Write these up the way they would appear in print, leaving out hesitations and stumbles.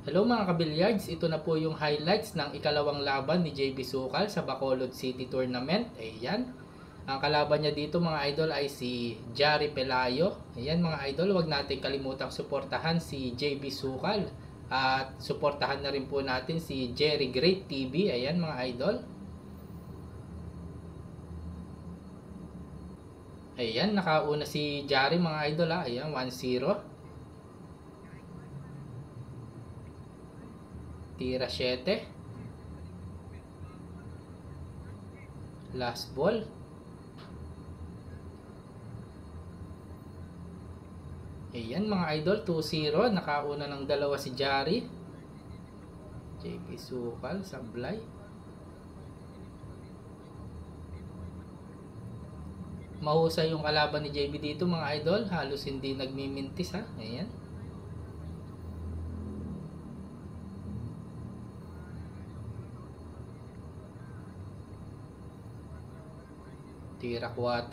Hello mga kabilyards, ito na po yung highlights ng ikalawang laban ni JB Sukal sa Bacolod City Tournament. Ayan. Ang kalaban niya dito mga idol ay si Jari Pelayo. Ayan mga idol, huwag natin kalimutang suportahan si JB Sukal. At suportahan na rin po natin si Jerry Great TV. Ayan mga idol. Ayan, nakauna si Jari mga idol ha. Ayan, 1-0. Tira 7. Last ball. Ayan mga idol, 2-0. Nakauna ng dalawa si Jari. JB Sukal, sablay. Mahusay yung kalaban ni JB dito mga idol. Halos hindi nagmimintis ha. Ayan. Tira 4.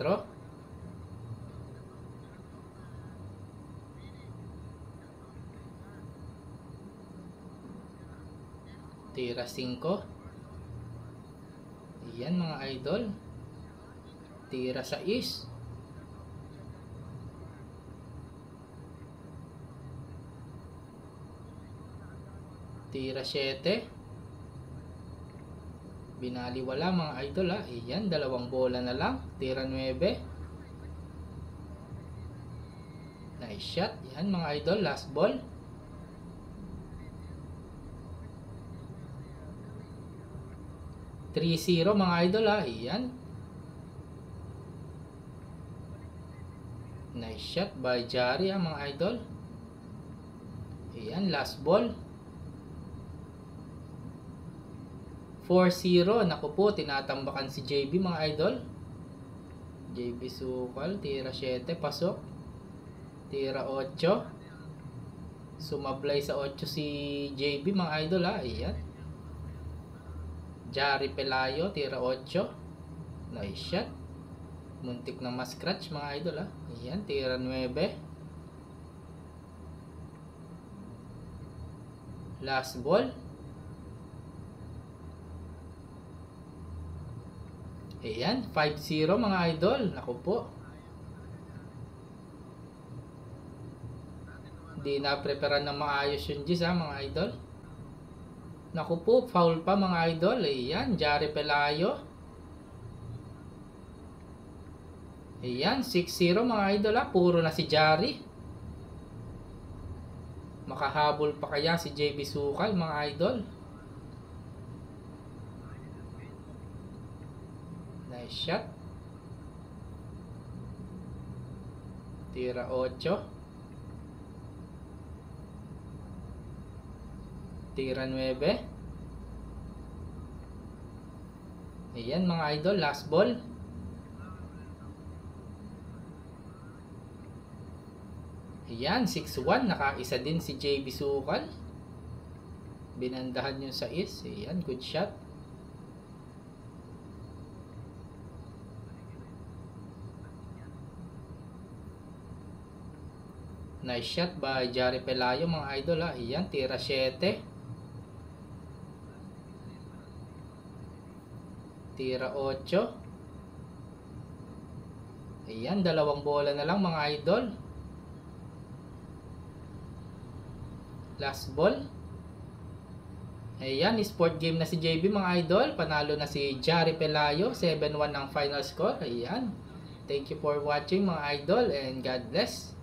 Tira 5. Ayan mga idol. Tira 6. Tira 7. Binaliwala mga idol ha. Ayan, dalawang bola na lang. Tira 9. Nice shot. Ayan mga idol, last ball. (3-0) mga idol ha. Ayan. Nice shot by Jari ha mga idol. Ayan, last ball. 4-0. Naku po, tinatambakan si JB mga idol. JB Sukal, tira 7, pasok. Tira 8. Sumablay sa 8 si JB mga idol ha. Ayan. Jari Pelayo, tira 8. Nice shot. Muntik na ma-scratch mga idol ha. Ayan, tira 9. Last ball. Ayan, 5-0 mga idol. Naku po. Hindi na-preparan ng maayos yung Gis ha mga idol. Naku po, foul pa mga idol. Ayan, Jari Pelayo. Ayan, 6-0 mga idol ha. Puro na si Jari. Makahabol pa kaya si JB Sukal mga idol. Nice shot. Tira 8. Tira 9. Ayan mga idol, last ball. Ayan, 6-1. Nakaisa din si JB Sukal. Binandahan yung 6. Ayan, good shot. Nice shot by Jari Pelayo mga idol ha. Ayan, tira 7. Tira 8. Ayan, dalawang bola na lang mga idol. Last ball. Ayan, sport game na si JB mga idol. Panalo na si Jari Pelayo. 7-1 ang final score. Ayan. Thank you for watching mga idol and God bless.